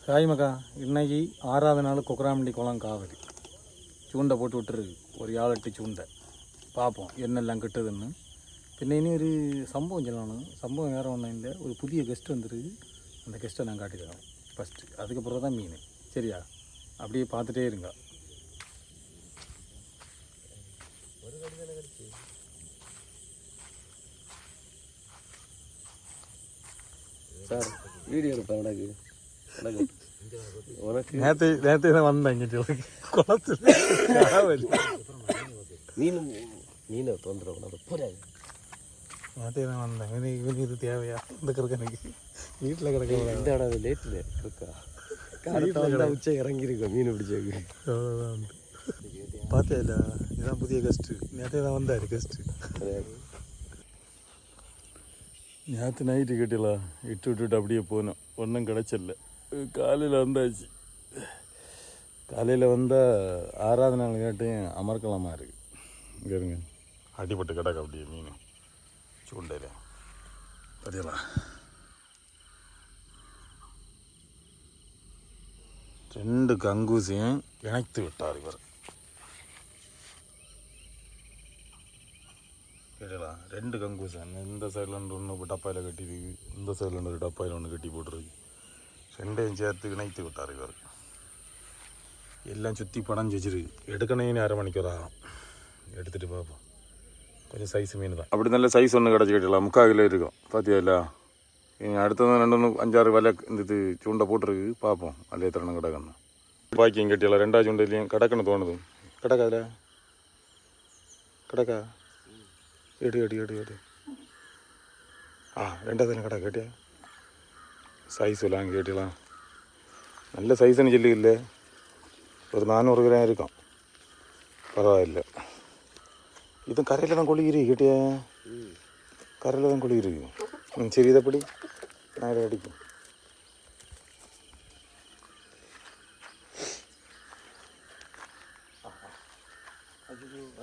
Hi மக்கா, இன்னைக்கு 6வது நாள் கொக்கராமண்டி குளம் காவல். சூண்டை போட்டு விட்டுரு, ஒரு 7-8 சூண்டை பார்ப்போம் என்னெல்லாம் கிட்டுதுன்னு. பின்ன இனி ஒரு சம்பவம் சொல்லணும். சம்பவம் வேறு ஒன்றும் இல்லை, ஒரு புதிய கெஸ்ட் வந்துருக்கு. அந்த கெஸ்ட்டை நான் காட்டிக்கிறேன் ஃபஸ்ட்டு, அதுக்கப்புறம் தான் மீன். சரியா? அப்படியே பார்த்துட்டே இருங்க. சார் வீடியோ எடுப்பேன் எனக்கு நேற்று தான் வந்தேன் இங்கே குளத்தில் மீனை தோன்றுறவங்க போறாது. நேற்றே தான் வந்தேன். இவனு இது தேவையா இந்த கிடக்கு எனக்கு வீட்டில் கிடக்க இந்த இடம் லேட்டில் இருக்கா காலத்தை உச்சை இறங்கியிருக்கோம் மீன் பிடிச்சது. அவ்வளோதான் உண்டு. பார்த்தே இல்லை, இதுதான் புதிய கெஸ்ட்டு. நேற்றே தான் வந்தார் கெஸ்ட்டு. நேற்று நைட்டு கட்டிலாம் விட்டுட்டு அப்படியே போனோம், ஒன்றும் கிடச்சில்ல. காலையில் வந்தாச்சு. காலையில் வந்தால் 6வது நாள் கேட்டையும் அமர்க்கலமாக இருக்குது. இங்கே இருங்க, அடிபட்டு கிடக்கு அப்படியே மீன் சூண்டையில். பார்த்தீங்களா? 2 கங்கூசியும் இணைத்து விட்டார் இவர். கேட்டலா, 2 கங்கூசன். இந்த சைடில் ஒன்று டப்பாயில் கட்டிருக்கு, இந்த சைடில் ஒரு டப்பாயில் ஒன்று கட்டி போட்டுருக்கு. 2ஐயும் சேர்த்து இணைத்து விட்டார் இவர். எல்லாம் சுற்றி படஞ்சு வச்சிருக்கு. எடுக்கணும் 1/2 மணிக்கூர் ஆகும். எடுத்துகிட்டு பார்ப்போம். கொஞ்சம் சைஸ் மீன் தான். அப்படி நல்ல சைஸ் ஒன்று கிடச்சி கேட்டலாம், 3/4 கிலோ இருக்கும். பார்த்தியா இல்லை? அடுத்தது 2-5-6 வலை இந்த இது சூண்டை போட்டிருக்கு. பார்ப்போம் அதில் எத்தனை கிடக்கணும். பாக்கியம் கட்டியலாம் 2ஆவது சூண்டையிலையும் கிடக்குன்னு தோணுது. கிடக்கா அதில்? கிடக்கா? எடு. 2ஆவதுல கடை கேட்டியா? சைஸ் எல்லாம் கேட்டலாம். நல்ல சைஸ்ன்னு சொல்லி இல்லை, ஒரு 400 கிராம் இருக்கும். பரவாயில்ல. இதுவும் கரையில் தான் கொழுகிரி கேட்டியா? கரையில் தான் கொழுகிரி. சரி, இதைப்படி நான் இதை அடிப்பேன்.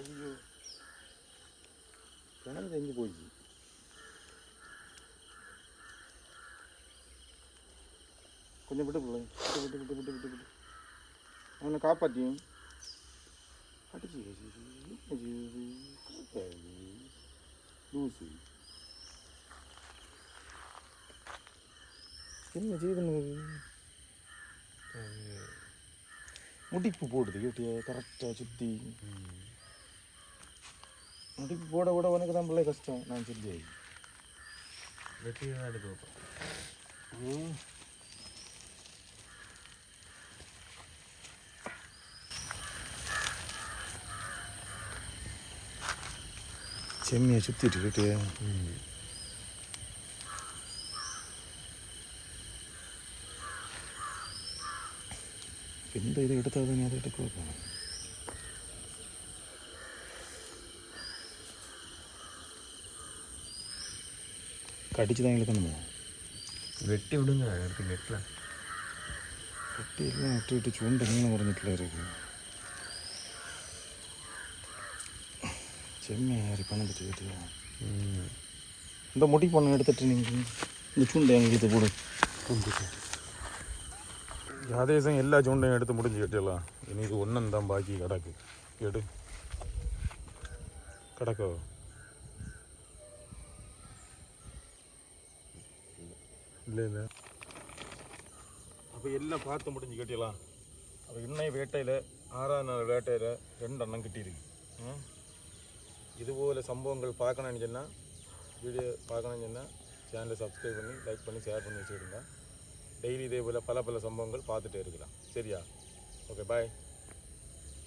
ஐயோ கிணறு தெரிஞ்சு போச்சு. கொஞ்சம் விட்டு அவனை காப்பாற்றியும் அடிச்சு லூசு என்ன செய்து முடிப்பு போடுது கேட்டியா? கரெக்டாக சுற்றி முடிப்பு போட விட உனக்கு தான் பிள்ளை கஷ்டம். நான் சொல்லி வெட்டி எடுத்து வைப்பேன். செம்மியை சுற்றிட்டு கேட்டியா? இந்த இதை எடுத்தால் தான் அதை எடுக்க வைப்பேன். கடிச்சு தான் இழுக்கணுமா? வெட்டி விடுங்க, எடுத்து நெட்டில் வெட்டி எல்லாம் விட்டு சூண்டை மீன் குறைஞ்சிட்டுல இருக்கு. செம்மையா யாரி பணத்துட்டு கேட்டியா? இந்த முடி பொண்ணு எடுத்துட்டு நீங்கள் இந்த சூண்டை எங்கள் இழுத்து போடு. யாதேசம் எல்லா சூண்டையும் எடுத்து முடிஞ்சு கேட்டியலாம். இனி இது ஒன்றும் தான் பாக்கி கிடக்கு. எடு கிடக்கோ? இல்லை அப்போ எல்லாம் பார்த்து முடிஞ்சு கேட்டியலாம். அப்போ இன்னைய வேட்டையில் 6ஆவது நாள் வேட்டையில் 2 அண்ணன் கிட்டியிருக்கு. இதுபோல் சம்பவங்கள் பார்க்கணும்னு சொன்னால், வீடியோ பார்க்கணும்னு சொன்னால் சேனலை சப்ஸ்கிரைப் பண்ணி லைக் பண்ணி ஷேர் பண்ணி வச்சுக்கிடுங்க. டெய்லி இதே போல் பல சம்பவங்கள் பார்த்துட்டே இருக்கலாம். சரியா? ஓகே, பாய்.